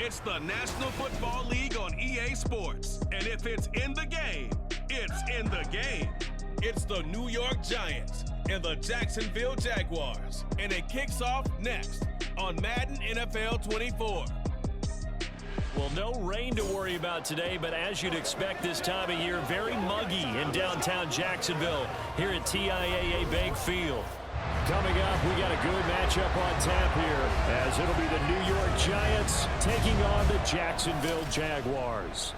It's the National Football League on EA Sports. And if it's in the game, it's in the game. It's the New York Giants and the Jacksonville Jaguars. And it kicks off next on Madden NFL 24. Well, no rain to worry about today, but as you'd expect this time of year, very muggy in downtown Jacksonville here at TIAA Bank Field. Coming up, we got a good matchup on tap here, as it'll be the New York Giants taking on the Jacksonville Jaguars.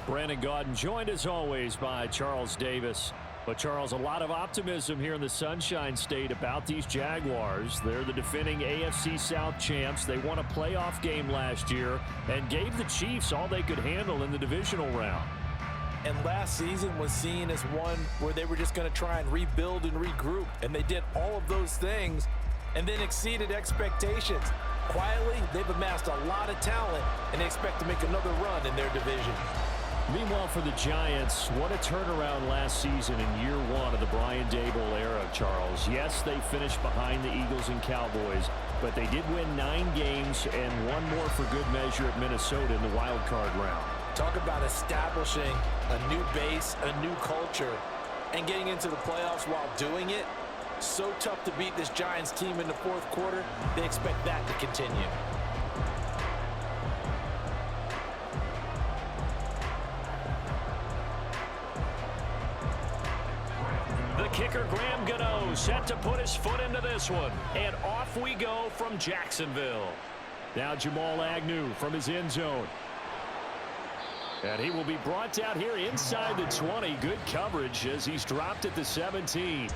Brandon Gaudin joined as always by Charles Davis. But, Charles, a lot of optimism here in the Sunshine State about these Jaguars. They're the defending AFC South champs. They won a playoff game last year and gave the Chiefs all they could handle in the divisional round. And last season was seen as one where they were just going to try and rebuild and regroup. And they did all of those things and then exceeded expectations. Quietly, they've amassed a lot of talent and they expect to make another run in their division. Meanwhile, for the Giants, what a turnaround last season in year one of the Brian Daboll era, Charles. Yes, they finished behind the Eagles and Cowboys, but they did win 9 games and one more for good measure at Minnesota in the wild card round. Talk about establishing a new base, a new culture, and getting into the playoffs while doing it. So tough to beat this Giants team in the fourth quarter. They expect that to continue. The kicker, Graham Gano, set to put his foot into this one. And off we go from Jacksonville. Now Jamal Agnew from his end zone. And he will be brought down here inside the 20. Good coverage as he's dropped at the 17.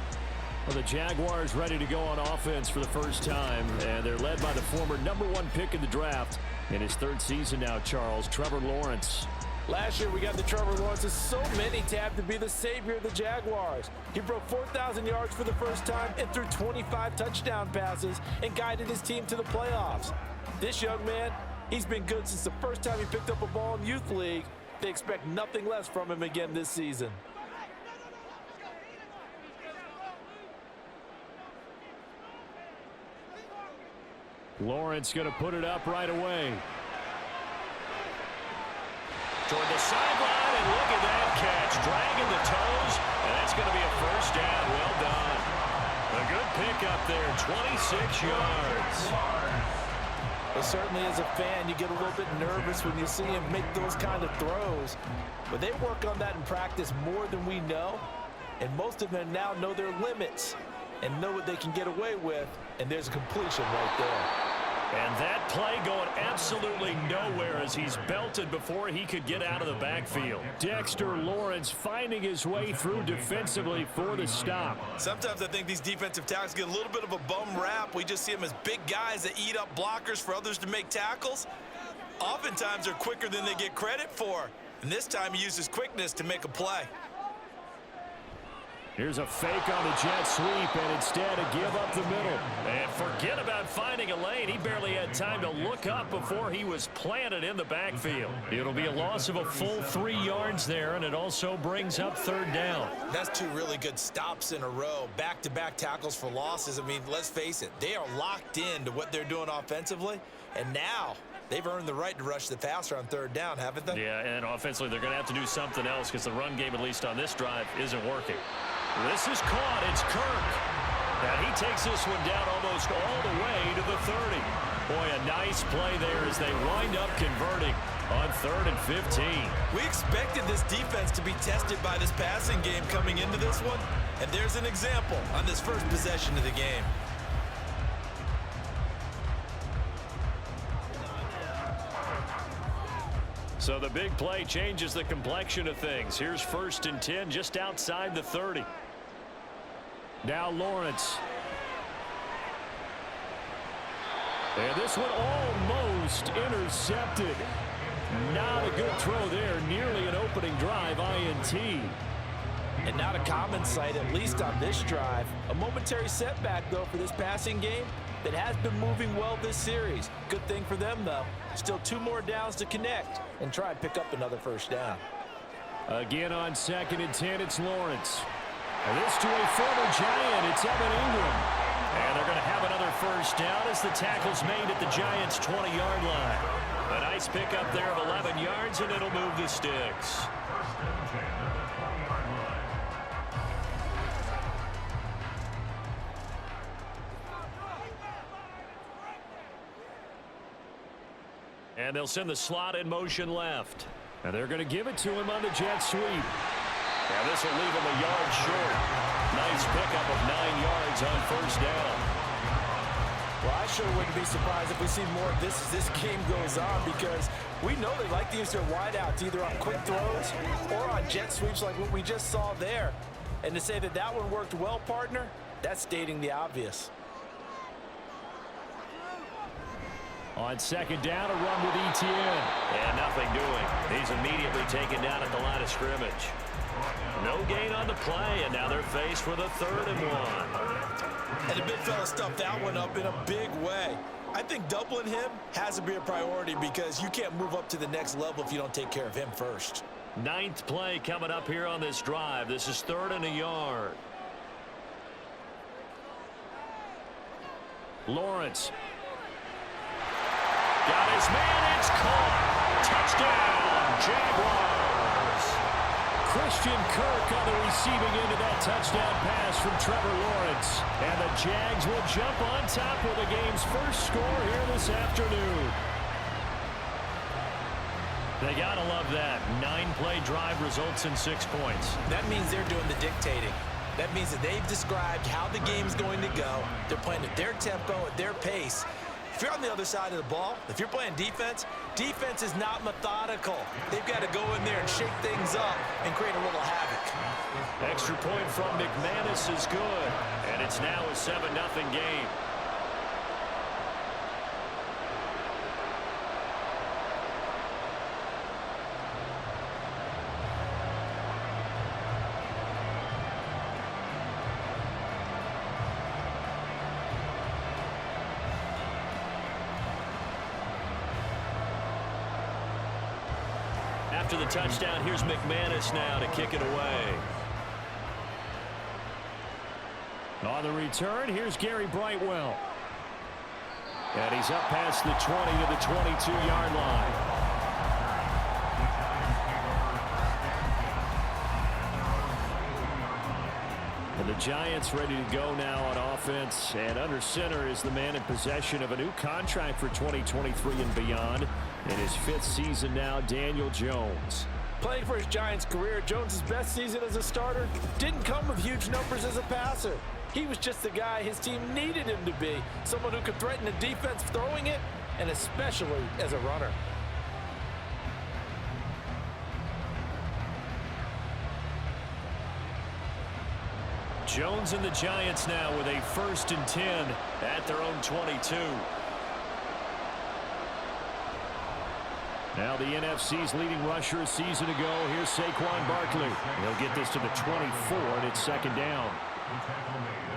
Well, the Jaguars ready to go on offense for the first time. And they're led by the former #1 pick in the draft. In his 3rd season now, Charles, Trevor Lawrence. Last year, we got the Trevor Lawrences. So many tabbed to be the savior of the Jaguars. He broke 4,000 yards for the first time and threw 25 touchdown passes and guided his team to the playoffs. This young man, he's been good since the first time he picked up a ball in Youth League. They expect nothing less from him again this season. Lawrence going to put it up right away. Toward the sideline, and look at that catch. Dragging the toes, and that's going to be a first down. Well done. A good pickup there, 26 yards. Well, certainly as a fan, you get a little bit nervous when you see him make those kind of throws. But they work on that in practice more than we know. And most of them now know their limits and know what they can get away with. And there's a completion right there. And that play going absolutely nowhere as he's belted before he could get out of the backfield. Dexter Lawrence finding his way through defensively for the stop. Sometimes I think these defensive tackles get a little bit of a bum rap. We just see them as big guys that eat up blockers for others to make tackles. Oftentimes they're quicker than they get credit for. And this time he uses quickness to make a play. Here's a fake on the jet sweep, and instead a give up the middle. And forget about finding a lane. He barely had time to look up before he was planted in the backfield. It'll be a loss of a full 3 yards there, and it also brings up 3rd down. That's 2 really good stops in a row. Back-to-back tackles for losses. I mean, let's face it. They are locked into what they're doing offensively, and now they've earned the right to rush the passer on 3rd down, haven't they? Yeah, and offensively they're going to have to do something else because the run game, at least on this drive, isn't working. This is caught. It's Kirk. And he takes this one down almost all the way to the 30. Boy, a nice play there as they wind up converting on 3rd and 15. We expected this defense to be tested by this passing game coming into this one. And there's an example on this first possession of the game. So the big play changes the complexion of things. Here's 1st and 10 just outside the 30. Now Lawrence. And this one almost intercepted. Not a good throw there. Nearly an opening drive INT. And not a common sight, at least on this drive. A momentary setback, though, for this passing game that has been moving well this series. Good thing for them, though. Still 2 more downs to connect and try and pick up another first down. Again on 2nd and 10, it's Lawrence. And this to a former Giant, it's Evan Ingram. And they're going to have another first down as the tackle's made at the Giants' 20-yard line. A nice pickup there of 11 yards, and it'll move the sticks. And they'll send the slot in motion left. And they're going to give it to him on the jet sweep. And this will leave him a yard short. Nice pickup of 9 yards on first down. Well, I sure wouldn't be surprised if we see more of this as this game goes on, because we know they like to use their wideouts either on quick throws or on jet sweeps like what we just saw there. And to say that that one worked well, partner, that's stating the obvious. On second down, a run with Etienne. And nothing doing. He's immediately taken down at the line of scrimmage. No gain on the play, and now they're faced with a 3rd and 1. And the big fella stuffed that one up in a big way. I think doubling him has to be a priority, because you can't move up to the next level if you don't take care of him first. 9th play coming up here on this drive. This is 3rd and a yard. Lawrence. Got his man. It's caught. Touchdown, Jaguars. Christian Kirk on the receiving end of that touchdown pass from Trevor Lawrence. And the Jags will jump on top with the game's first score here this afternoon. They gotta love that. 9-play drive results in 6 points. That means they're doing the dictating. That means that they've described how the game's going to go. They're playing at their tempo, at their pace. If you're on the other side of the ball, if you're playing defense, defense is not methodical. They've got to go in there and shake things up and create a little havoc. Extra point from McManus is good, and it's now a 7-0 game. After the touchdown, here's McManus now to kick it away. On the return, here's Gary Brightwell. And he's up past the 20 to the 22-yard line. And the Giants ready to go now on offense. And under center is the man in possession of a new contract for 2023 and beyond. In his 5th season now, Daniel Jones. Playing for his Giants career, Jones' best season as a starter didn't come with huge numbers as a passer. He was just the guy his team needed him to be, someone who could threaten the defense throwing it, and especially as a runner. Jones and the Giants now with a 1st and 10 at their own 22. Now the NFC's leading rusher a season ago. Here's Saquon Barkley. He'll get this to the 24, and it's 2nd down.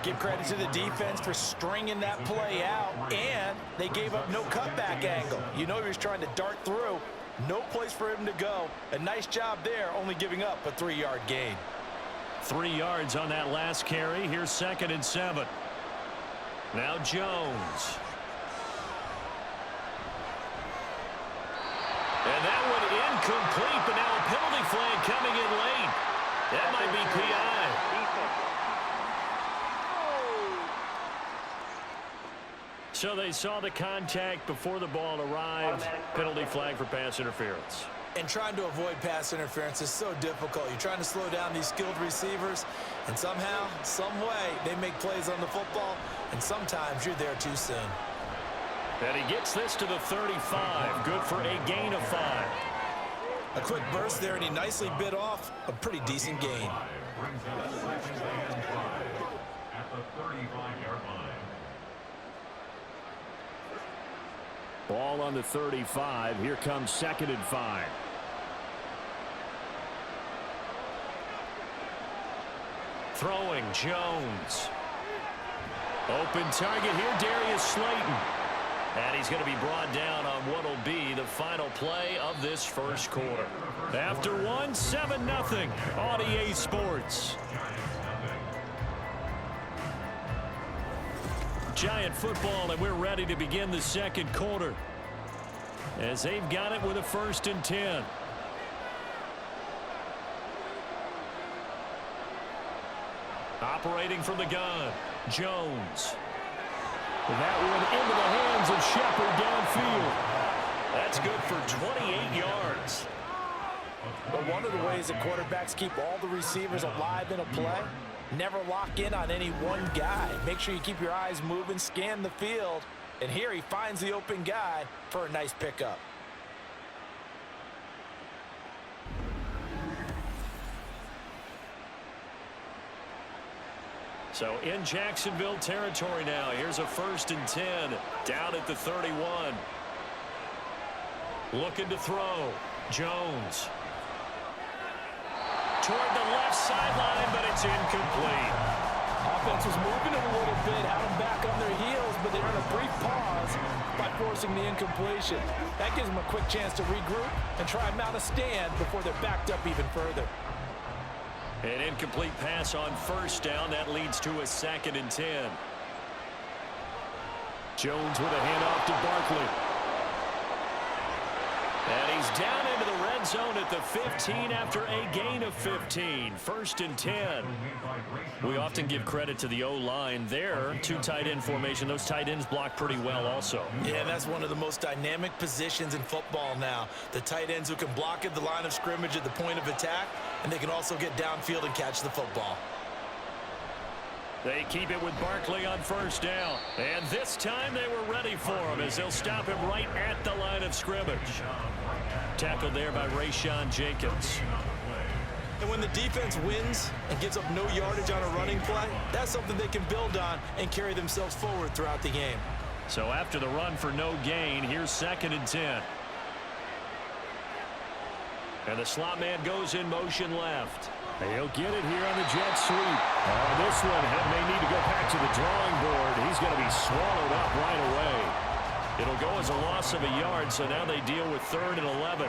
Give credit to the defense for stringing that play out, and they gave up no cutback angle. You know he was trying to dart through. No place for him to go. A nice job there, only giving up a 3-yard gain. 3 yards on that last carry. Here's 2nd and 7. Now Jones. And that one incomplete, but now a penalty flag coming in late. That might be PI. So they saw the contact before the ball arrived. Penalty flag for pass interference. And trying to avoid pass interference is so difficult. You're trying to slow down these skilled receivers, and somehow, some way, they make plays on the football, and sometimes you're there too soon. And he gets this to the 35. Good for a gain of 5. A quick burst there, and he nicely bit off a pretty decent gain. Ball on the 35. Here comes 2nd and 5. Throwing Jones. Open target here, Darius Slayton. And he's going to be brought down on what will be the final play of this first quarter. After 7-0 on EA Sports. Giant football, and we're ready to begin the second quarter. As they've got it with a 1st and 10. Operating from the gun, Jones. That one into the hands of Shepard downfield. That's good for 28 yards. But one of the ways that quarterbacks keep all the receivers alive in a play, never lock in on any one guy. Make sure you keep your eyes moving, scan the field, and here he finds the open guy for a nice pickup. So in Jacksonville territory now. Here's a 1st and 10 down at the 31. Looking to throw. Jones. Toward the left sideline, but it's incomplete. Offense was moving it a little bit, had them back on their heels, but they earned a brief pause by forcing the incompletion. That gives them a quick chance to regroup and try and mount a stand before they're backed up even further. An incomplete pass on 1st down. That leads to a 2nd and 10. Jones with a handoff to Barkley. And he's down into the red zone at the 15 after a gain of 15. 1st and 10. We often give credit to the O-line there. 2 tight end formation. Those tight ends block pretty well also. Yeah, that's one of the most dynamic positions in football now. The tight ends who can block at the line of scrimmage at the point of attack, and they can also get downfield and catch the football. They keep it with Barkley on 1st down. And this time they were ready for him as they'll stop him right at the line of scrimmage. Tackled there by Rayshon Jenkins. And when the defense wins and gives up no yardage on a running play, that's something they can build on and carry themselves forward throughout the game. So after the run for no gain, here's 2nd and 10. And the slot man goes in motion left. He'll get it here on the jet sweep. This one may need to go back to the drawing board. He's going to be swallowed up right away. It'll go as a loss of a yard, so now they deal with 3rd and 11.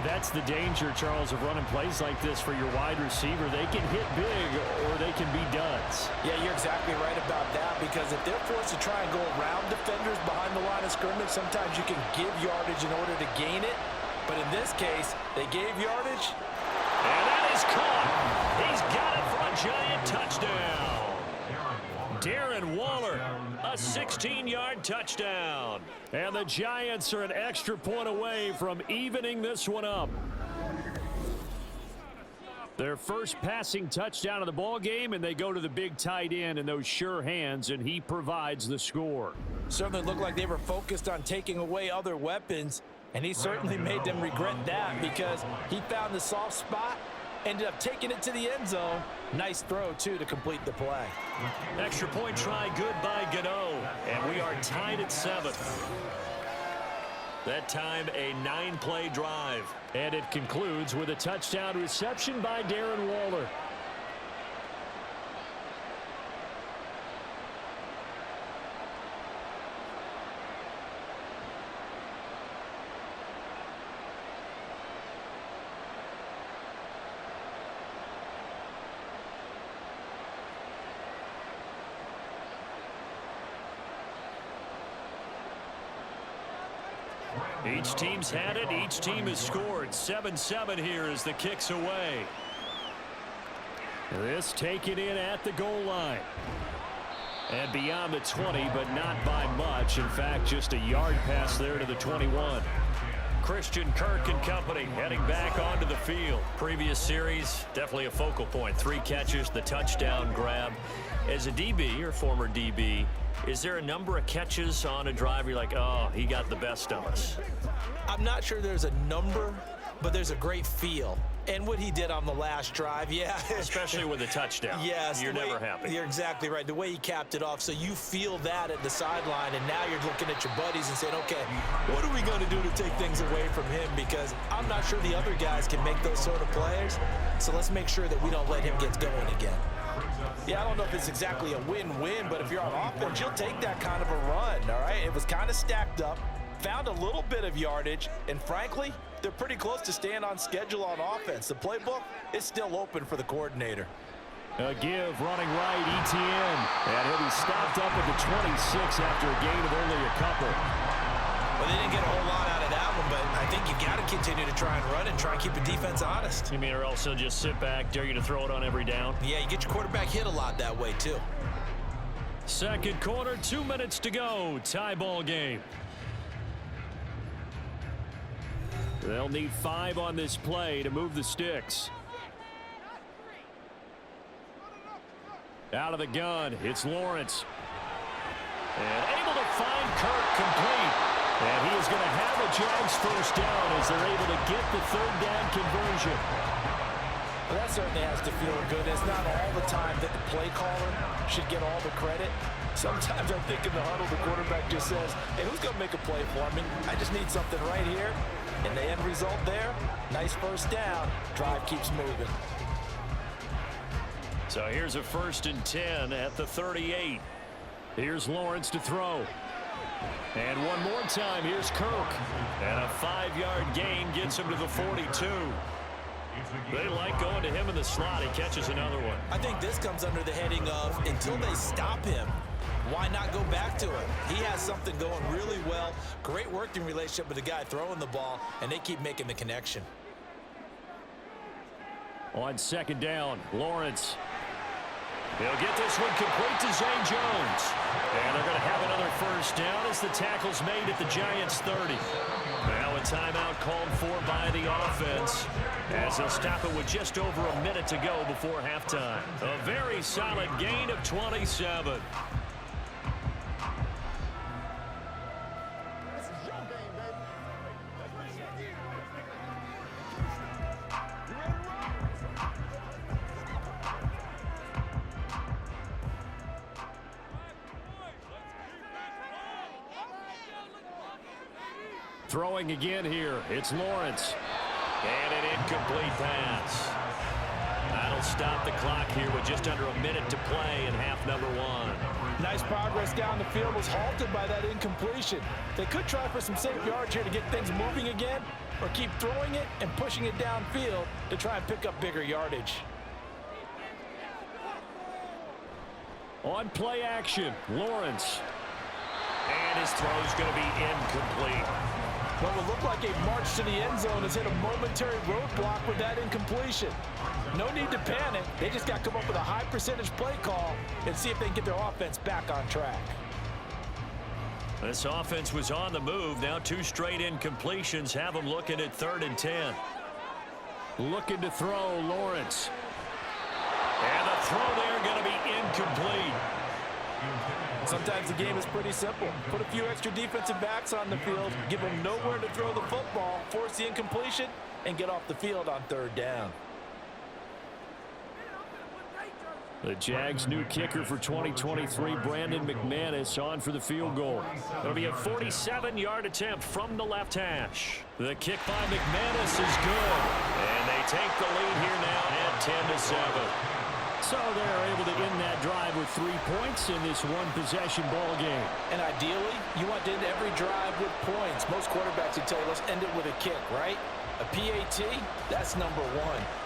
That's the danger, Charles, of running plays like this for your wide receiver. They can hit big or they can be duds. Yeah, you're exactly right about that, because if they're forced to try and go around defenders behind the line of scrimmage, sometimes you can give yardage in order to gain it. But in this case, they gave yardage. And that is caught. He's got it for a Giant touchdown. Darren Waller, a 16-yard touchdown. And the Giants are an extra point away from evening this one up. Their first passing touchdown of the ball game, and they go to the big tight end in those sure hands, and he provides the score. Certainly looked like they were focused on taking away other weapons, and he certainly made them regret that, because he found the soft spot, ended up taking it to the end zone. Nice throw, too, to complete the play. Extra point try good by Gano, and we are tied at 7. That time a 9-play drive, and it concludes with a touchdown reception by Darren Waller. Each team's had it. Each team has scored. 7-7 here as the kick's away. This taken in at the goal line. And beyond the 20, but not by much. In fact, just a yard pass there to the 21. Christian Kirk and company heading back onto the field. Previous series, definitely a focal point. 3 catches, the touchdown grab. As a DB or former DB, is there a number of catches on a drive you're like, oh, he got the best of us? I'm not sure there's a number, but there's a great feel. And what he did on the last drive, yeah. Especially with a touchdown. Yes. You're never happy. You're exactly right. The way he capped it off, so you feel that at the sideline, and now you're looking at your buddies and saying, okay, what are we going to do to take things away from him? Because I'm not sure the other guys can make those sort of plays, so let's make sure that we don't let him get going again. Yeah, I don't know if it's exactly a win-win, but if you're on offense, you'll take that kind of a run, all right? It was kind of stacked up, found a little bit of yardage, and frankly, they're pretty close to staying on schedule on offense. The playbook is still open for the coordinator. A give, running right, ETN. And he'll be stopped up at the 26 after a gain of only a couple. Well, they didn't get a whole lot out of that one, but I think you got to continue to try and run and try and keep the defense honest. You mean, or else they'll just sit back, dare you to throw it on every down? Yeah, you get your quarterback hit a lot that way, too. Second quarter, 2 minutes to go. Tie ball game. They'll need 5 on this play to move the sticks. Out of the gun, it's Lawrence. And able to find Kirk complete. And he is going to have a Jags first down as they're able to get the third down conversion. Well, that certainly has to feel good. It's not all the time that the play caller should get all the credit. Sometimes I think in the huddle, the quarterback just says, hey, who's going to make a play for me? I just need something right here. And the end result there, nice first down. Drive keeps moving. So here's a 1st and 10 at the 38. Here's Lawrence to throw. And one more time, here's Kirk. And a 5-yard gain gets him to the 42. They like going to him in the slot. He catches another one. I think this comes under the heading of until they stop him, why not go back to him? He has something going really well. Great working relationship with the guy throwing the ball, and they keep making the connection. On second down, Lawrence. He'll get this one complete to Zay Jones. And they're going to have another first down as the tackle's made at the Giants' 30. Now a timeout called for by the offense as they'll stop it with just over a minute to go before halftime. A very solid gain of 27. Throwing again here, it's Lawrence. And an incomplete pass. That'll stop the clock here with just under a minute to play in half number 1. Nice progress down the field was halted by that incompletion. They could try for some safe yards here to get things moving again, or keep throwing it and pushing it downfield to try and pick up bigger yardage. On play action, Lawrence. And his throw's going to be incomplete. What would look like a march to the end zone has hit a momentary roadblock with that incompletion. No need to panic. They just got to come up with a high percentage play call and see if they can get their offense back on track. This offense was on the move. Now 2 straight incompletions have them looking at 3rd and 10. Looking to throw, Lawrence. And the throw there going to be incomplete. Sometimes the game is pretty simple. Put a few extra defensive backs on the field, give them nowhere to throw the football, force the incompletion, and get off the field on 3rd down. The Jags' new kicker for 2023, Brandon McManus, on for the field goal. It'll be a 47-yard attempt from the left hash. The kick by McManus is good. And they take the lead here now at 10-7. So they're able to end that drive with 3 points in this one-possession ball game. And ideally, you want to end every drive with points. Most quarterbacks would tell you, let's end it with a kick, right? A PAT, that's number 1.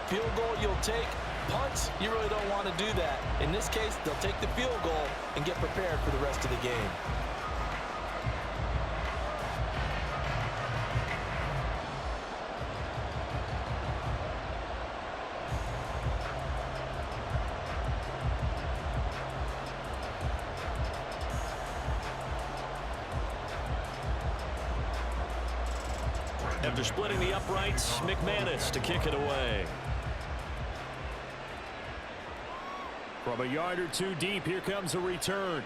Field goal you'll take. Punts, you really don't want to do that. In this case, they'll take the field goal and get prepared for the rest of the game. After splitting the uprights, McManus to kick it away. From a yard or 2 deep, here comes a return.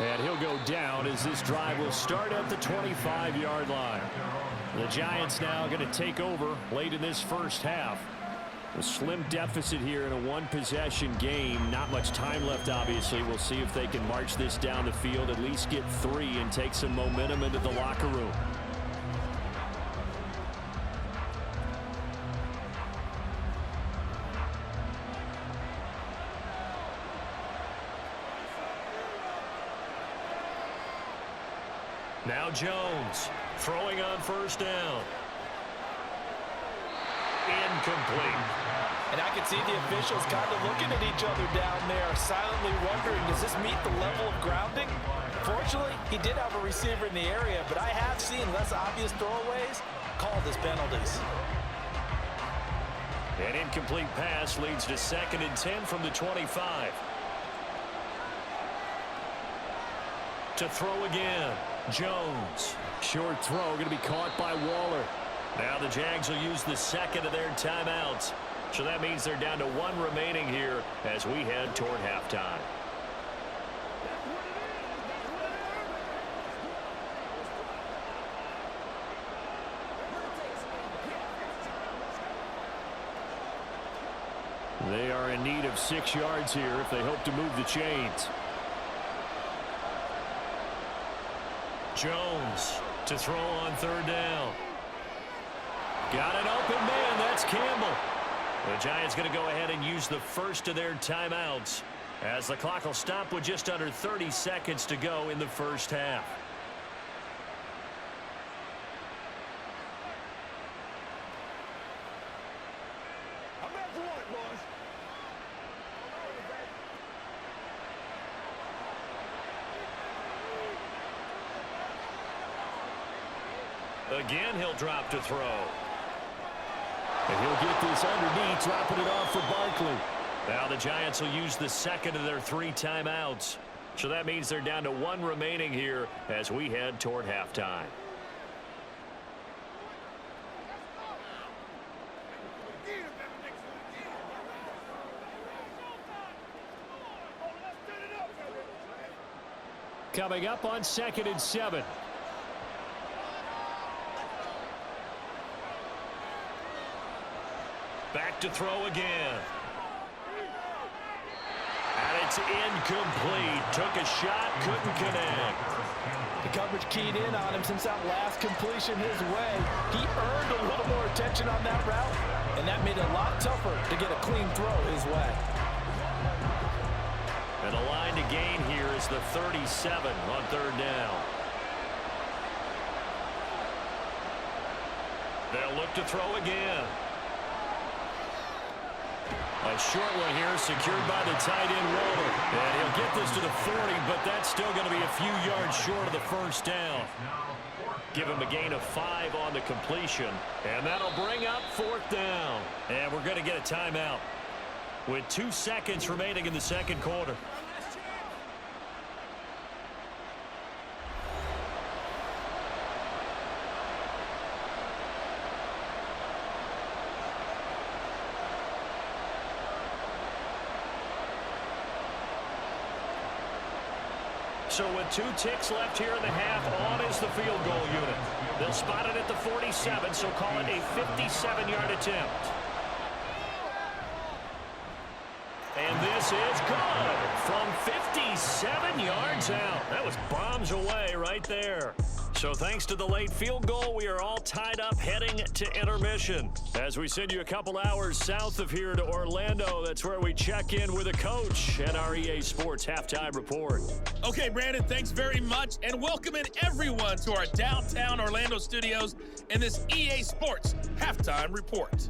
And he'll go down as this drive will start at the 25-yard line. The Giants now going to take over late in this first half. A slim deficit here in a one-possession game. Not much time left, obviously. We'll see if they can march this down the field, at least get 3 and take some momentum into the locker room. Now Jones throwing on first down. Incomplete. And I can see the officials kind of looking at each other down there, silently wondering, does this meet the level of grounding? Fortunately, he did have a receiver in the area, but I have seen less obvious throwaways called as penalties. An incomplete pass leads to 2nd and 10 from the 25. To throw again, Jones. Short throw going to be caught by Waller. Now the Jags will use the 2nd of their timeouts. So that means they're down to 1 remaining here as we head toward halftime. They are in need of 6 yards here if they hope to move the chains. Jones to throw on 3rd down. Got an open man. That's Campbell. The Giants going to go ahead and use the first of their timeouts as the clock will stop with just under 30 seconds to go in the first half. Again, he'll drop to throw. And he'll get this underneath, dropping it off for Barkley. Now the Giants will use the 2nd of their 3 timeouts. So that means they're down to 1 remaining here as we head toward halftime. Coming up on 2nd and 7. Back to throw again. And it's incomplete. Took a shot, couldn't connect. The coverage keyed in on him since that last completion his way. He earned a little more attention on that route, and that made it a lot tougher to get a clean throw his way. And the line to gain here is the 37 on 3rd down. They'll look to throw again. A short one here secured by the tight end Waller. And he'll get this to the 40, but that's still going to be a few yards short of the first down. Give him a gain of 5 on the completion. And that'll bring up 4th down. And we're going to get a timeout with 2 seconds remaining in the 2nd quarter. So with 2 ticks left here in the half, on is the field goal unit. They'll spot it at the 47, so call it a 57-yard attempt. And this is good from 57 yards out. That was bombs away right there. So thanks to the late field goal, we are all tied up heading to intermission. As we send you a couple hours south of here to Orlando, that's where we check in with a coach at our EA Sports Halftime Report. Okay, Brandon, thanks very much, and welcome in everyone to our downtown Orlando studios in this EA Sports Halftime Report.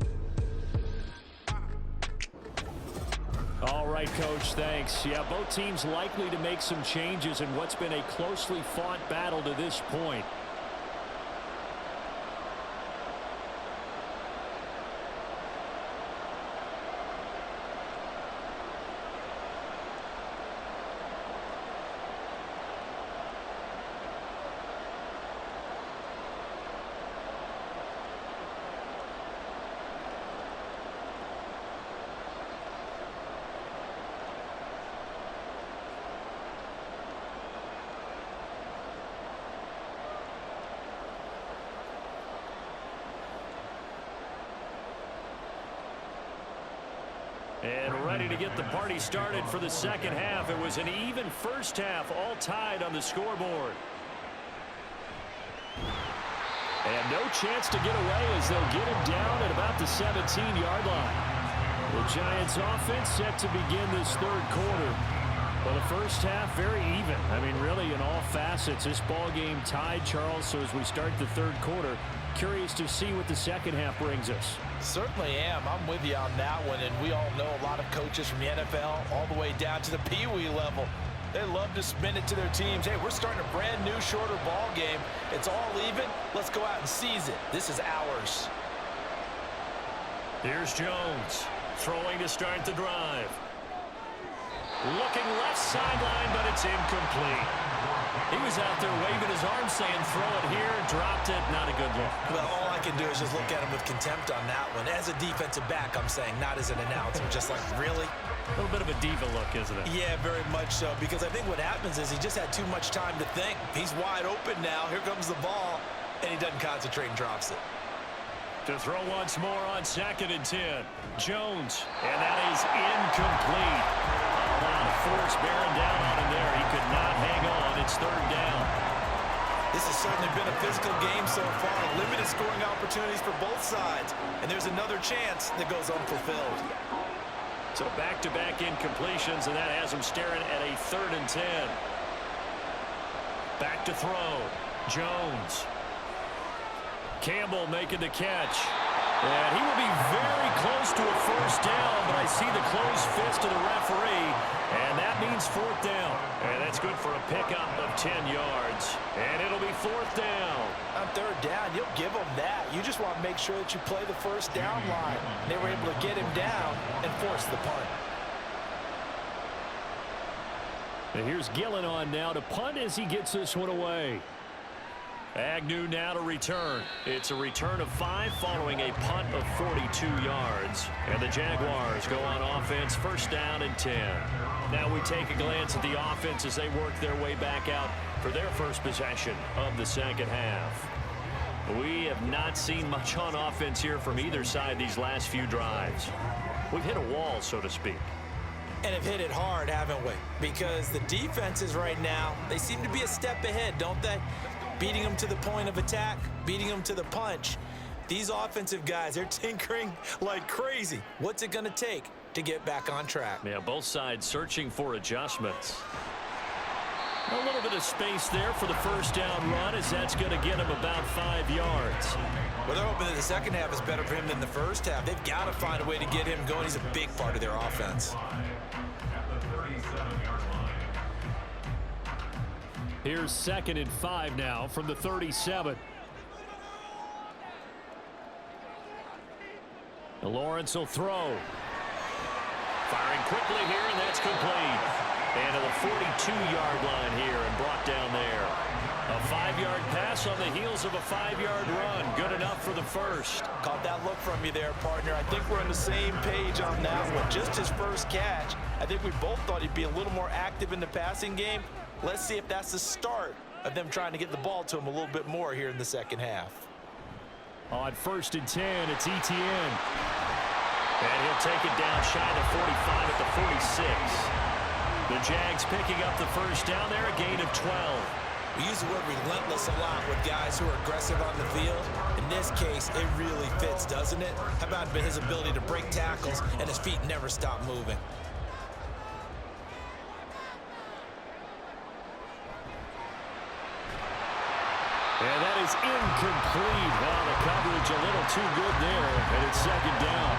All right, Coach, thanks. Yeah, both teams likely to make some changes in what's been a closely fought battle to this point. And ready to get the party started for the second half. It was an even first half, all tied on the scoreboard. And no chance to get away as they'll get him down at about the 17-yard line. The Giants offense set to begin this third quarter. Well, the first half, very even. I mean, really, in all facets, this ball game tied, Charles. So as we start the third quarter, Curious to see what the second half brings us. Certainly am. I'm with you on that one, and we all know a lot of coaches from the NFL all the way down to the Pee-wee level. They love to spin it to their teams. Hey, we're starting a brand new, shorter ball game. It's all even. Let's go out and seize it. This is ours. Here's Jones, throwing to start the drive. Looking left sideline, but it's incomplete. He was out there waving his arm saying, throw it here, dropped it, not a good look. Well, all I can do is just look at him with contempt on that one. As a defensive back, I'm saying, not as an announcer. Just like, really? A little bit of a diva look, isn't it? Yeah, very much so, because I think what happens is he just had too much time to think. He's wide open now. Here comes the ball, and he doesn't concentrate and drops it. To throw once more on 2nd and 10. Jones, and that is incomplete. A lot of force bearing down on him there. He could not hang on. It's 3rd down. This has certainly been a physical game so far. Limited scoring opportunities for both sides, and there's another chance that goes unfulfilled. So back-to-back incompletions, and that has him staring at a 3rd and 10. Back to throw. Jones. Campbell making the catch. And he will be very close to a 1st down, but I see the closed fist of the referee, and that means 4th down. And that's good for a pickup of 10 yards. And it'll be 4th down. On 3rd down, you'll give them that. You just want to make sure that you play the 1st down line. They were able to get him down and force the punt. And here's Gillen on now to punt as he gets this one away. Agnew now to return. It's a return of 5 following a punt of 42 yards. And the Jaguars go on offense, 1st down and 10. Now we take a glance at the offense as they work their way back out for their first possession of the 2nd half. We have not seen much on offense here from either side these last few drives. We've hit a wall, so to speak. And have hit it hard, haven't we? Because the defenses right now, they seem to be a step ahead, don't they? Beating them to the point of attack, beating them to the punch. These offensive guys, they're tinkering like crazy. What's it going to take to get back on track? Yeah, both sides searching for adjustments. A little bit of space there for the 1st down run, as that's going to get him about 5 yards. Well, they're hoping that the second half is better for him than the first half. They've got to find a way to get him going. He's a big part of their offense. Here's 2nd and 5 now from the 37. Lawrence will throw. Firing quickly here, and that's complete. And to the 42-yard line here and brought down there. A 5-yard pass on the heels of a 5-yard run. Good enough for the 1st. Caught that look from you there, partner. I think we're on the same page on that one. Just his first catch. I think we both thought he'd be a little more active in the passing game. Let's see if that's the start of them trying to get the ball to him a little bit more here in the second half. On 1st and 10, it's Etienne. And he'll take it down shy of the 45 at the 46. The Jags picking up the 1st down there, a gain of 12. We use the word relentless a lot with guys who are aggressive on the field. In this case, it really fits, doesn't it? How about his ability to break tackles and his feet never stop moving? And that is incomplete. Well, the coverage a little too good there, and it's 2nd down.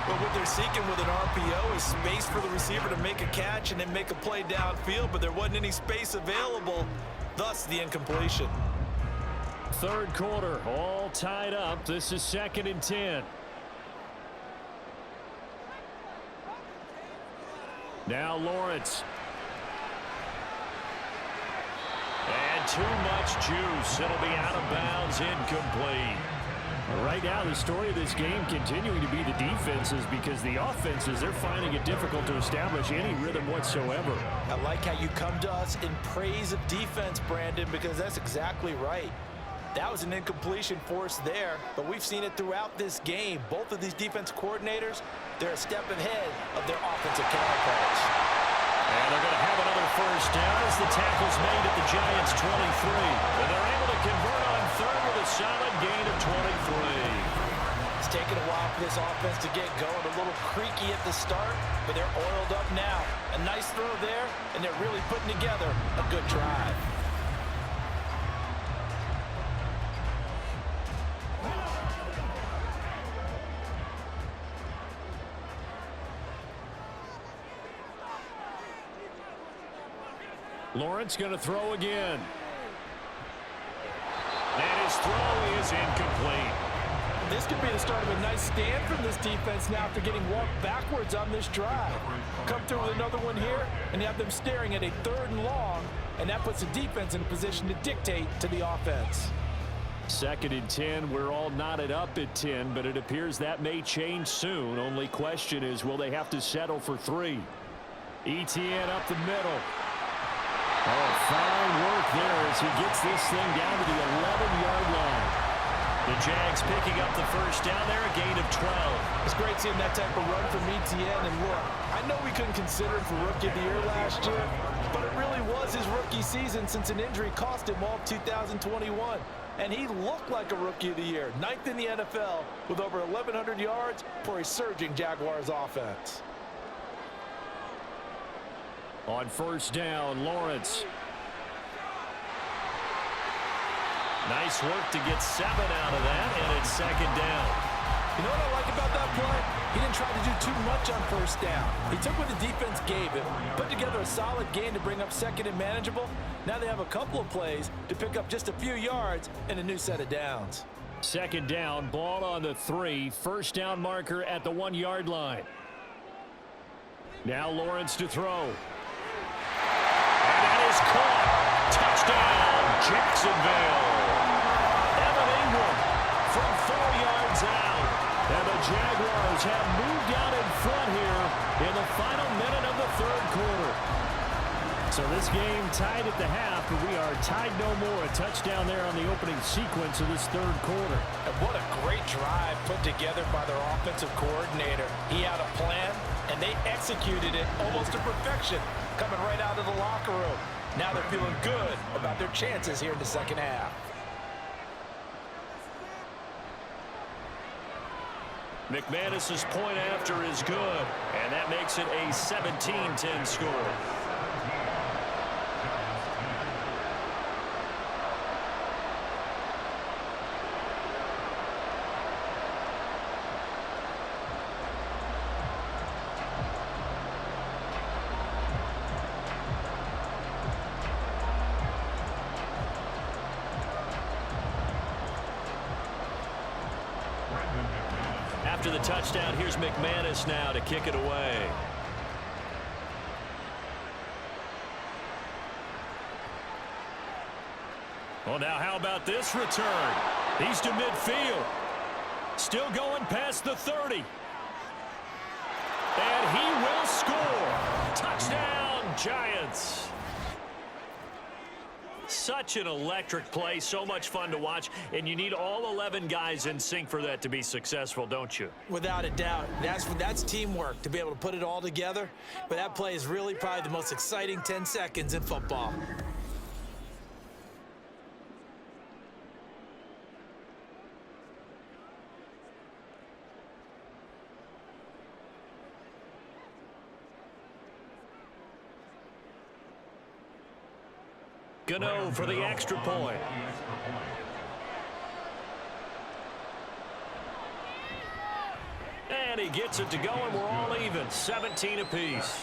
But what they're seeking with an RPO is space for the receiver to make a catch and then make a play downfield, but there wasn't any space available, thus the incompletion. 3rd quarter, all tied up. This is 2nd and 10. Now Lawrence. And too much juice. It'll be out of bounds, incomplete. Right now, the story of this game continuing to be the defenses, because the offenses, they're finding it difficult to establish any rhythm whatsoever. I like how you come to us in praise of defense, Brandon, because that's exactly right. That was an incompletion force there, but we've seen it throughout this game. Both of these defense coordinators, they're a step ahead of their offensive counterparts. And they're going to have another 1st down as the tackle's made at the Giants' 23. And they're able to convert on 3rd with a solid gain of 23. It's taken a while for this offense to get going. A little creaky at the start, but they're oiled up now. A nice throw there, and they're really putting together a good drive. Lawrence going to throw again. And his throw is incomplete. This could be the start of a nice stand from this defense now after getting walked backwards on this drive. Come through with another one here, and you have them staring at a 3rd and long, and that puts the defense in a position to dictate to the offense. 2nd and 10. We're all knotted up at 10, but it appears that may change soon. Only question is, will they have to settle for 3? ETN up the middle. Oh, fine work there as he gets this thing down to the 11-yard line. The Jags picking up the first down there, a gain of 12. It's great seeing that type of run from ETN. And look, I know we couldn't consider him for Rookie of the Year last year, but it really was his rookie season since an injury cost him all of 2021. And he looked like a Rookie of the Year, 9th in the NFL with over 1,100 yards for a surging Jaguars offense. On first down, Lawrence. Nice work to get 7 out of that, and it's 2nd down. You know what I like about that play? He didn't try to do too much on first down. He took what the defense gave him, put together a solid gain to bring up 2nd and manageable. Now they have a couple of plays to pick up just a few yards and a new set of downs. 2nd down, ball on the 3, first down marker at the 1-yard line. Now Lawrence to throw. And that is caught. Touchdown, Jacksonville. From 4 yards out, and the Jaguars have moved out in front here in the final minute of the 3rd quarter. So this game tied at the half, but we are tied no more. A touchdown there on the opening sequence of this 3rd quarter. And what a great drive put together by their offensive coordinator. He had a plan, and they executed it almost to perfection, coming right out of the locker room. Now they're feeling good about their chances here in the 2nd half. McManus's point after is good, and that makes it a 17-10 score. After the touchdown, here's McManus now to kick it away. Well, now how about this return? He's to midfield. Still going past the 30. And he will score. Touchdown, Giants. Such an electric play, so much fun to watch, and you need all 11 guys in sync for that to be successful, don't you? Without a doubt. That's teamwork, to be able to put it all together. But that play is really probably the most exciting 10 seconds in football. Gano for the extra point. And he gets it to go, and we're all even, 17 apiece.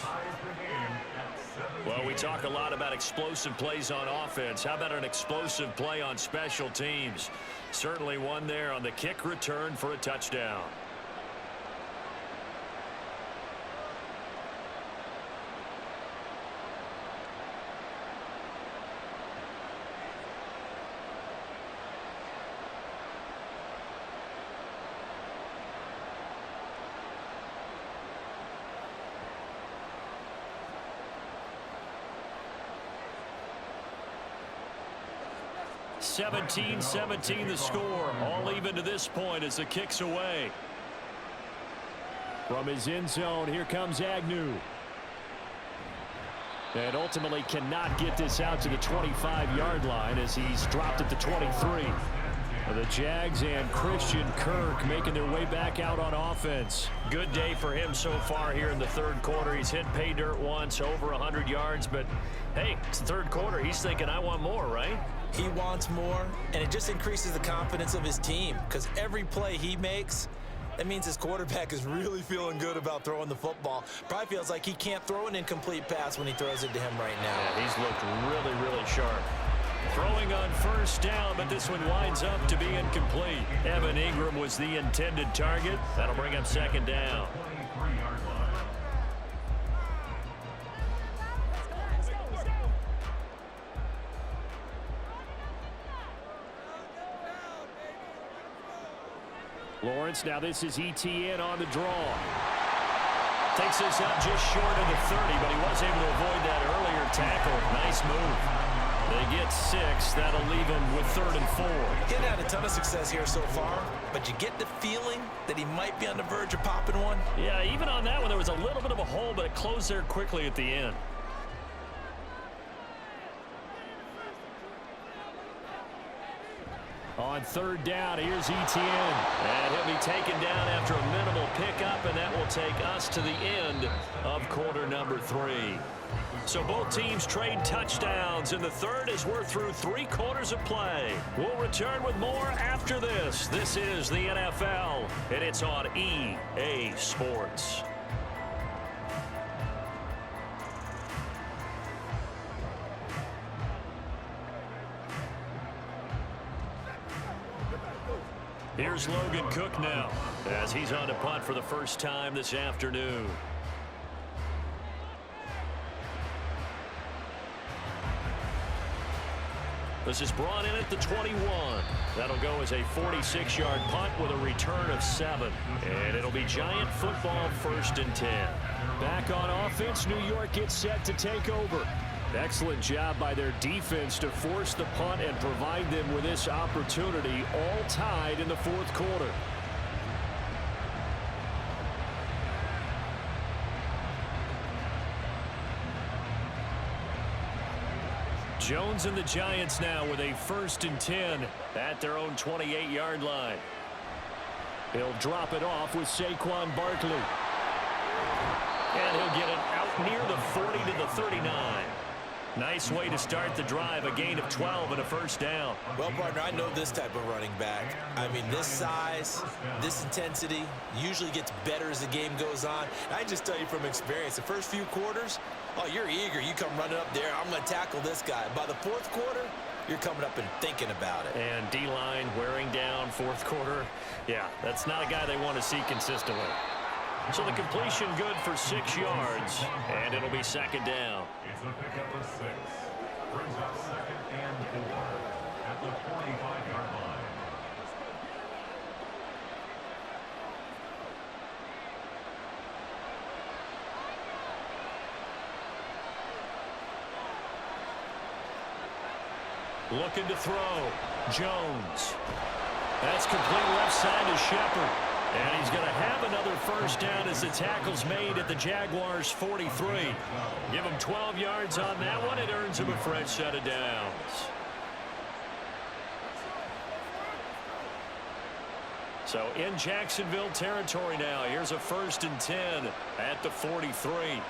Well, we talk a lot about explosive plays on offense. How about an explosive play on special teams? Certainly one there on the kick return for a touchdown. (17-17) the score, all even to this point as the kick's away. From his end zone, here comes Agnew. And ultimately cannot get this out to the 25-yard line as he's dropped at the 23. The Jags and Christian Kirk making their way back out on offense. Good day for him so far here in the 3rd quarter. He's hit pay dirt once, over 100 yards, but hey, it's the 3rd quarter. He's thinking, I want more, right? He wants more, and it just increases the confidence of his team because every play he makes, That means his quarterback is really feeling good about throwing the football. Probably feels like he can't throw an incomplete pass when he throws it to him right now. Yeah, he's looked really, really sharp. Throwing on first down, but this one winds up to be incomplete. Evan Ingram was the intended target. That'll bring up second down. Lawrence, now this is ETN on the draw. Takes this up just short of the 30, but he was able to avoid that earlier tackle. Nice move. They get 6. That'll leave him with 3rd and 4. He hasn't had a ton of success here so far, but you get the feeling that he might be on the verge of popping one. Yeah, even on that one, there was a little bit of a hole, but it closed there quickly at the end. On 3rd down, here's ETN. And he'll be taken down after a minimal pickup, and that will take us to the end of quarter number 3. So both teams trade touchdowns in the third as we're through 3 quarters of play. We'll return with more after this. This is the NFL, and it's on EA Sports. Here's Logan Cook now as he's on to punt for the first time this afternoon. This is brought in at the 21. That'll go as a 46-yard punt with a return of 7. And it'll be Giant football 1st and 10. Back on offense, New York gets set to take over. Excellent job by their defense to force the punt and provide them with this opportunity, all tied in the 4th quarter. Jones and the Giants now with a 1st and 10 at their own 28-yard line. He'll drop it off with Saquon Barkley. And he'll get it out near the 40 to the 39. Nice way to start the drive, a gain of 12 and a 1st down. Well, partner, I know this type of running back. I mean, this size, this intensity usually gets better as the game goes on. And I just tell you from experience, the first few quarters, oh, you're eager. You come running up there, I'm going to tackle this guy. By the 4th quarter, you're coming up and thinking about it. And D-line wearing down 4th quarter. Yeah, that's not a guy they want to see consistently. So the completion good for 6 yards, and it'll be 2nd down. It's a pickup of 6. Brings up 2nd and 4 at the 45-yard line. Looking to throw. Jones. That's complete left side to Shepard. And he's going to have another 1st down as the tackle's made at the Jaguars' 43. Give him 12 yards on that one. It earns him a fresh set of downs. So in Jacksonville territory now. Here's a 1st and 10 at the 43.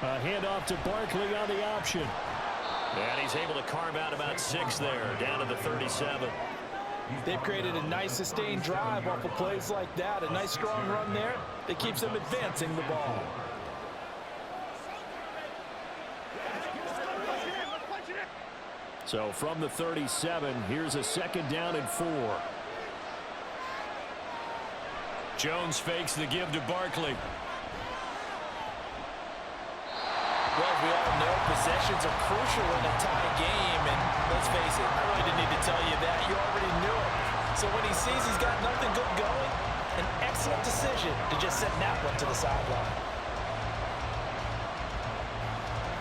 A handoff to Barkley on the option. And he's able to carve out about 6 there, down to the 37. They've created a nice sustained drive off of plays like that. A nice strong run there that keeps them advancing the ball. So from the 37, here's a 2nd down and 4. Jones fakes the give to Barkley. Well, we all know possessions are crucial in a tie game, and let's face it, I really didn't need to tell you that. You already knew it. So when he sees he's got nothing good going, an excellent decision to just send that one to the sideline.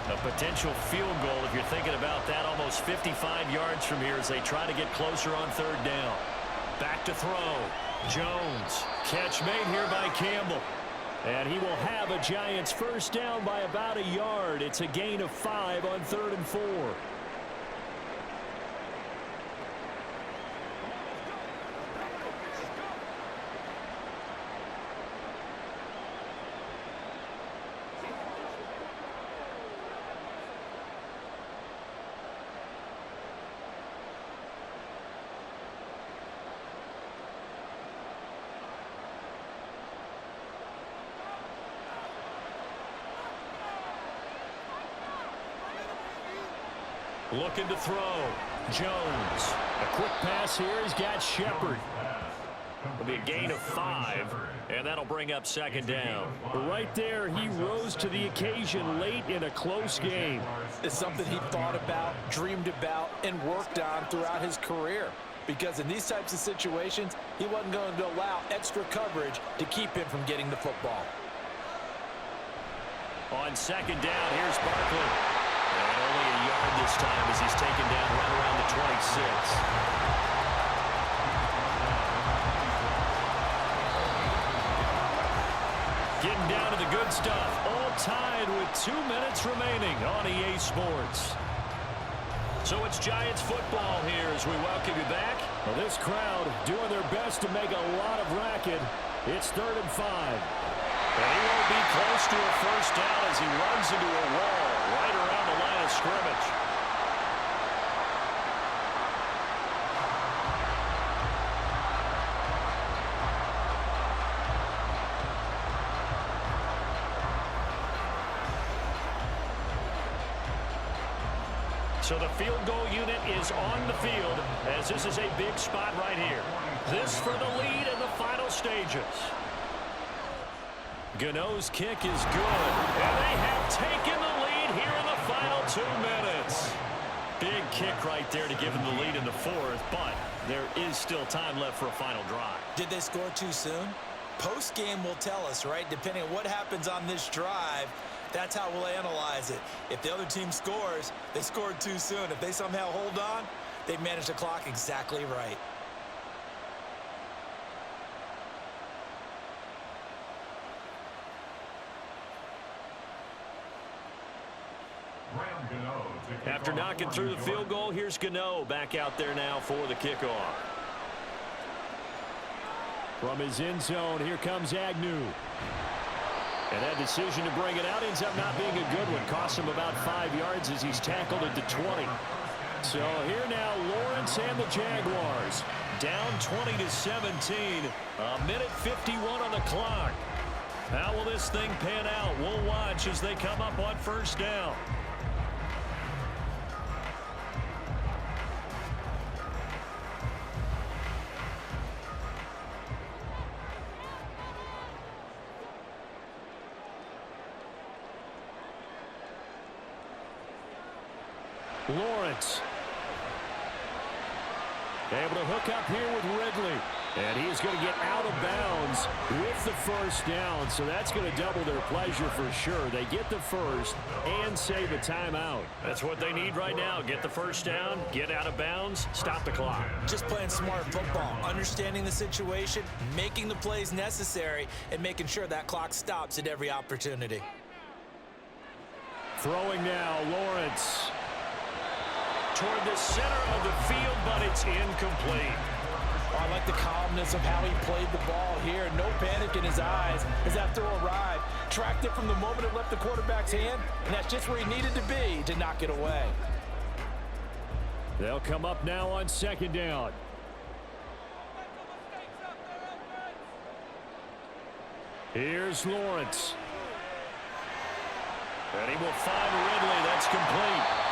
A potential field goal, if you're thinking about that, almost 55 yards from here as they try to get closer on 3rd down. Back to throw. Jones. Catch made here by Campbell. And he will have a Giants 1st down by about a yard. It's a gain of 5 on 3rd and 4. Looking to throw. Jones. A quick pass here. He's got Shepard. It'll be a gain of 5, and that'll bring up second down. Right there, he rose to the occasion late in a close game. It's something he thought about, dreamed about, and worked on throughout his career. Because in these types of situations, he wasn't going to allow extra coverage to keep him from getting the football. On second down, here's Barkley. And only a yard this time as he's taken down right around the 26. Getting down to the good stuff. All tied with 2 minutes remaining on EA Sports. So it's Giants football here as we welcome you back. Well, this crowd doing their best to make a lot of racket. It's 3rd and 5. And he won't be close to a first down as he runs into a wall right around the line of scrimmage. So the field goal unit is on the field as this is a big spot right here. This for the lead in the final stages. Gano's kick is good. And they have taken the lead here in the final 2 minutes. Big kick right there to give them the lead in the 4th, but there is still time left for a final drive. Did they score too soon? Post-game will tell us, right? Depending on what happens on this drive, that's how we'll analyze it. If the other team scores, they scored too soon. If they somehow hold on, they've managed the clock exactly right. After knocking through the field goal, here's Gano back out there now for the kickoff. From his end zone, here comes Agnew. And that decision to bring it out ends up not being a good one. Costs him about 5 yards as he's tackled at the 20. So here now, Lawrence and the Jaguars. Down 20-17. A minute 51 on the clock. How will this thing pan out? We'll watch as they come up on first down. Lawrence. Able to hook up here with Ridley. And he is going to get out of bounds with the first down. So that's going to double their pleasure for sure. They get the first and save a timeout. That's what they need right now. Get the first down, get out of bounds, stop the clock. Just playing smart football, understanding the situation, making the plays necessary, and making sure that clock stops at every opportunity. Throwing now, Lawrence. Toward the center of the field, but it's incomplete. Oh, I like the calmness of how he played the ball here. No panic in his eyes as that throw arrived. Tracked it from the moment it left the quarterback's hand, and that's just where he needed to be to knock it away. They'll come up now on second down. Here's Lawrence. And he will find Ridley. That's complete.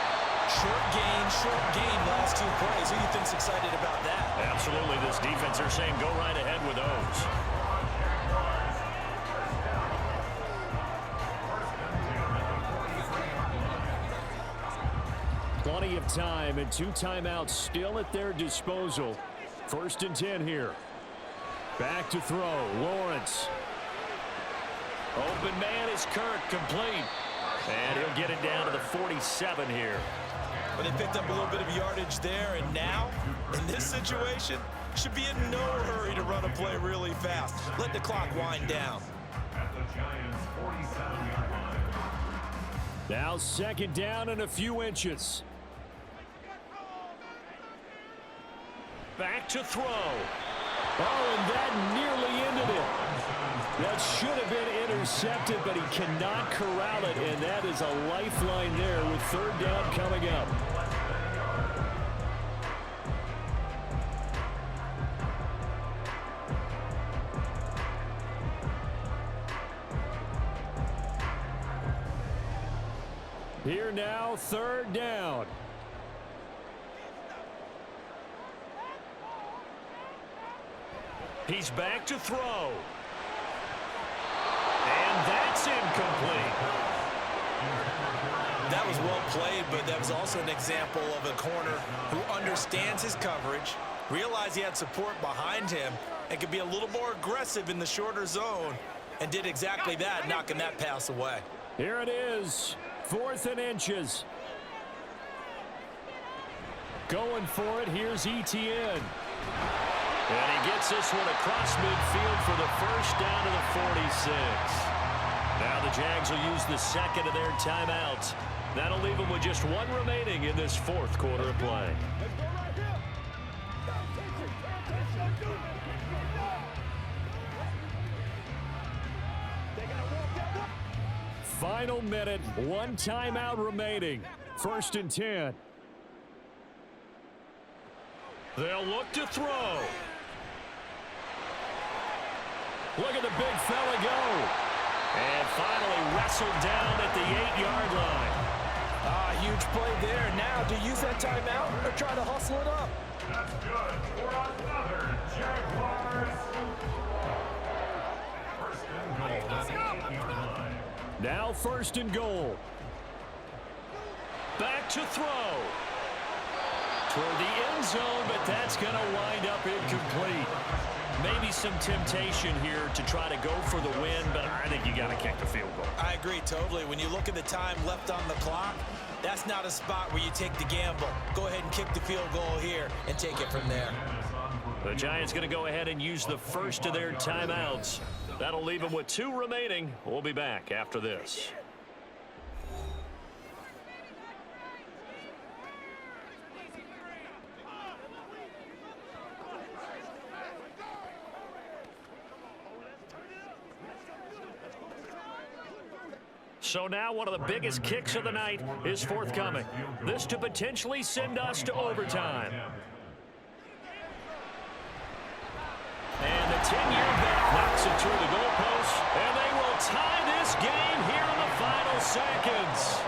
Short gain, last 2 plays. Who do you think's excited about that? Absolutely. This defense are saying go right ahead with those. Plenty of time and 2 timeouts still at their disposal. 1st and 10 here. Back to throw. Lawrence. Open man is Kirk, complete. And he'll get it down to the 47 here. But they picked up a little bit of yardage there, and now, in this situation, should be in no hurry to run a play really fast. Let the clock wind down. At the Giants' 47-yard line. Now 2nd down and a few inches. Back to throw. Oh, and that nearly ended it. That should have been intercepted, but he cannot corral it, and that is a lifeline there with 3rd down coming up. Here now, 3rd down. He's back to throw. And that's incomplete. That was well played, but that was also an example of a corner who understands his coverage, realized he had support behind him, and could be a little more aggressive in the shorter zone, and did exactly that, knocking that pass away. Here it is, 4th and inches. Going for it, here's Etienne. And he gets this one across midfield for the first down to the 46. Now the Jags will use the second of their timeouts. That'll leave them with just one remaining in this 4th quarter of play. Final minute, 1 timeout remaining. 1st and 10. They'll look to throw. Look at the big fella go. And finally wrestled down at the 8-yard line. Huge play there. Now, do you use that timeout or try to hustle it up? That's good for another Jaguars. 1st and goal. Let's go. Now 1st and goal. Back to throw. Toward the end zone, but that's going to wind up incomplete. Maybe some temptation here to try to go for the win, but I think you got to kick the field goal. I agree totally. When you look at the time left on the clock, that's not a spot where you take the gamble. Go ahead and kick the field goal here and take it from there. The Giants going to go ahead and use the first of their timeouts. That'll leave them with 2 remaining. We'll be back after this. So now one of the biggest kicks of the night is forthcoming. This to potentially send us to overtime. And the 10-year vet knocks it through the goalpost, and they will tie this game here in the final seconds.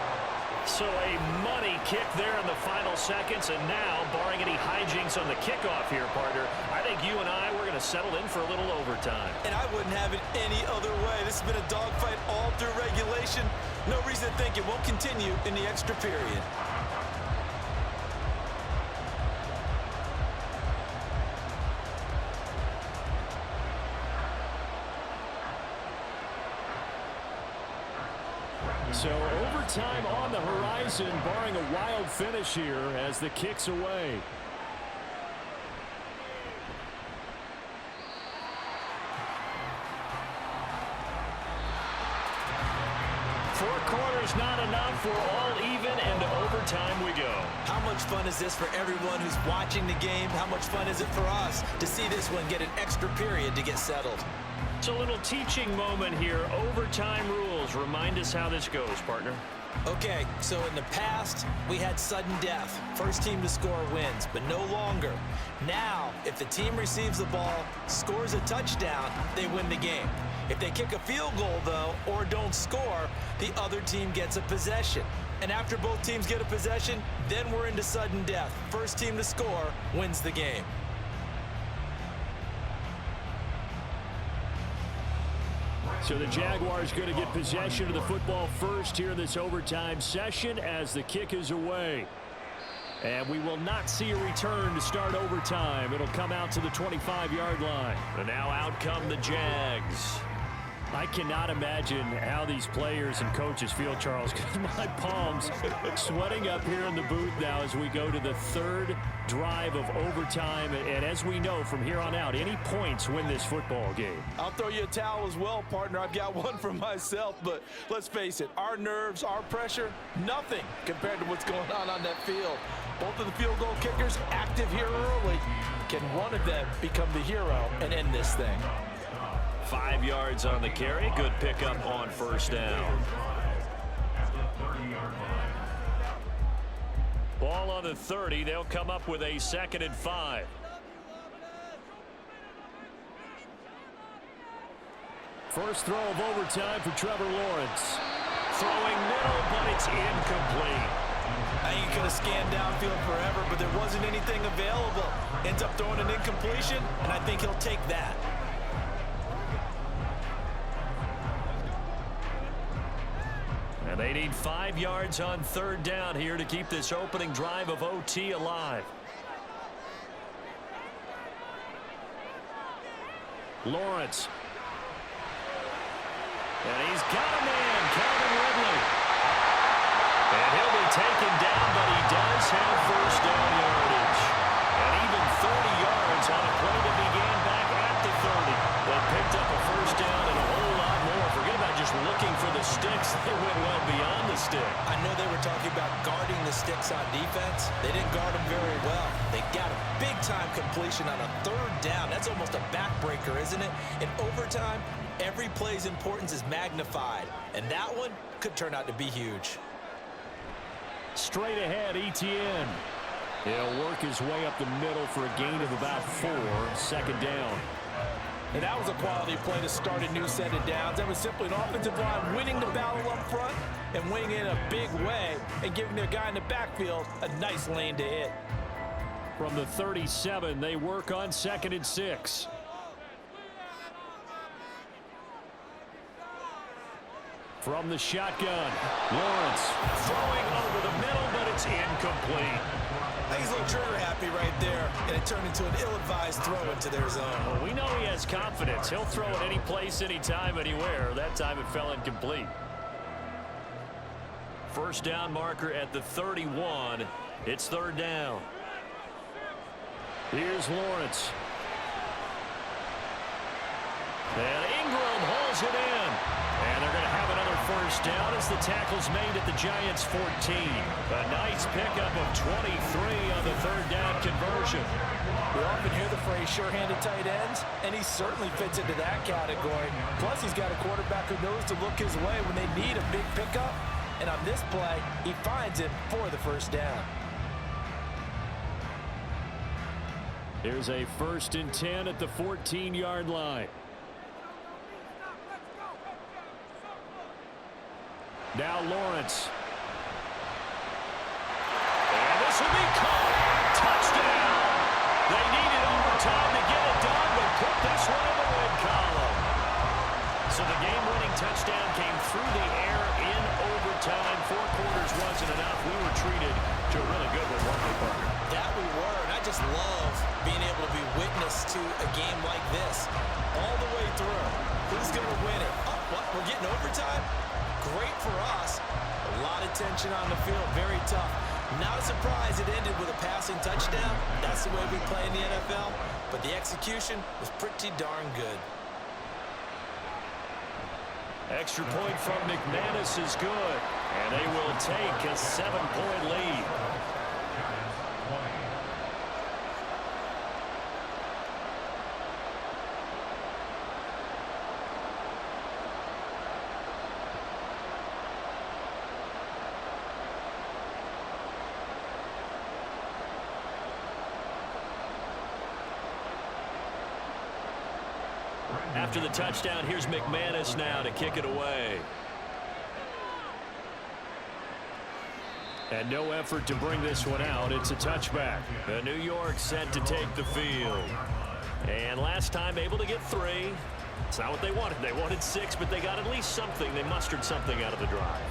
So a money kick there in the final seconds, and now, barring any hijinks on the kickoff here, partner, I think you and I, we're going to settle in for a little overtime. And I wouldn't have it any other way. This has been a dogfight all through regulation. No reason to think it won't continue in the extra period. So overtime on the horizon, barring a wild finish here as the kick's away. Four quarters not enough. We're all even, and to overtime we go. How much fun is this for everyone who's watching the game? How much fun is it for us to see this one get an extra period to get settled? It's a little teaching moment here. Overtime rules. Remind us how this goes, partner. Okay, so in the past, we had sudden death. First team to score wins, but no longer. Now, if the team receives the ball, scores a touchdown, they win the game. If they kick a field goal, though, or don't score, the other team gets a possession. And after both teams get a possession, then we're into sudden death. First team to score wins the game. So the Jaguars going to get possession of the football first here in this overtime session as the kick is away. And we will not see a return to start overtime. It'll come out to the 25-yard line. And now out come the Jags. I cannot imagine how these players and coaches feel, Charles, because my palms sweating up here in the booth now as we go to the third drive of overtime. And as we know from here on out, any points win this football game. I'll throw you a towel as well, partner. I've got one for myself, but let's face it, our nerves, our pressure, nothing compared to what's going on that field. Both of the field goal kickers active here early. Can one of them become the hero and end this thing? 5 yards on the carry. Good pickup on first down. Ball on the 30. They'll come up with a 2nd and 5. First throw of overtime for Trevor Lawrence. Throwing middle, but it's incomplete. I think he could have scanned downfield forever, but there wasn't anything available. Ends up throwing an incompletion, and I think he'll take that. And they need 5 yards on 3rd down here to keep this opening drive of OT alive. Lawrence. And he's got a man, Calvin Ridley. And he'll be taken down, but he does have 1st down yardage. And even 30 yards on a play that began back at the 30. They picked up a 1st down and a whole lot more. Forget about just looking for the sticks. They went well beyond the stick. I know they were talking about guarding the sticks on defense. They didn't guard them very well. They got a big-time completion on a 3rd down. That's almost a backbreaker, isn't it? In overtime, every play's importance is magnified. And that one could turn out to be huge. Straight ahead, Etienne. He'll work his way up the middle for a gain of about 4. 2nd down. And that was a quality play to start a new set of downs. That was simply an offensive line winning the battle up front and winning it in a big way and giving their guy in the backfield a nice lane to hit. From the 37, they work on 2nd and 6. From the shotgun, Lawrence throwing over the middle, but it's incomplete. I think he's a little trigger happy right there, and it turned into an ill-advised throw into their zone. Well, we know he has confidence. He'll throw it any place, anytime, anywhere. That time it fell incomplete. 1st down marker at the 31. It's 3rd down. Here's Lawrence. And Ingram hauls it in. And they're going to have another 1st down as the tackle's made at the Giants' 14. A nice pickup of 23 on the 3rd down conversion. We often hear the phrase sure-handed tight ends, and he certainly fits into that category. Plus, he's got a quarterback who knows to look his way when they need a big pickup. And on this play, he finds it for the 1st down. Here's a 1st and 10 at the 14-yard line. Now Lawrence. And this will be caught. Touchdown. They needed overtime to get it done, but put this one in the win column. So the game-winning touchdown came through the air in overtime. 4 quarters wasn't enough. We were treated to a really good one, weren't we, Parker? That we were, and I just love being able to be witness to a game like this all the way through. Who's going to win it? Oh, what? We're getting overtime? Great for us. A lot of tension on the field. Very tough. Not a surprise it ended with a passing touchdown. That's the way we play in the NFL. But the execution was pretty darn good. Extra point from McManus is good. And they will take a 7-point lead. After the touchdown, here's McManus now to kick it away. And no effort to bring this one out. It's a touchback. The New York set to take the field. And last time able to get 3. It's not what they wanted. They wanted 6, but they got at least something. They mustered something out of the drive.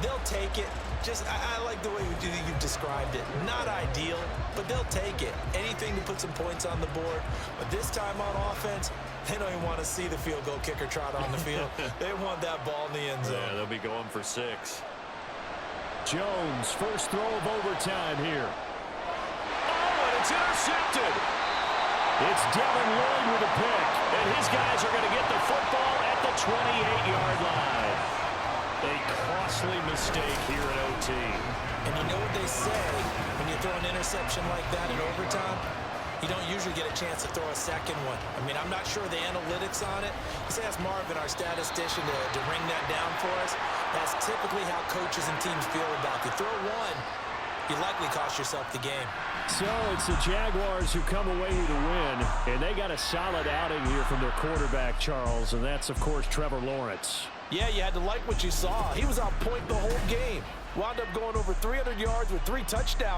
They'll take it. I like the way you've described it. Not ideal, but they'll take it. Anything to put some points on the board. But this time on offense, they don't even want to see the field goal kicker trot on the field. They want that ball in the end zone. Yeah, they'll be going for 6. Jones, first throw of overtime here. Oh, and it's intercepted. It's Devin Lloyd with a pick. And his guys are going to get the football at the 28-yard line. A costly mistake here at OT. And you know what they say, when you throw an interception like that in overtime, you don't usually get a chance to throw a second one. I mean, I'm not sure the analytics on it. Let's ask Marvin, our statistician, to ring that down for us. That's typically how coaches and teams feel about it. Throw one, you likely cost yourself the game. So it's the Jaguars who come away with a win, and they got a solid outing here from their quarterback, Charles, and that's, of course, Trevor Lawrence. Yeah, you had to like what you saw. He was on point the whole game. Wound up going over 300 yards with 3 touchdowns.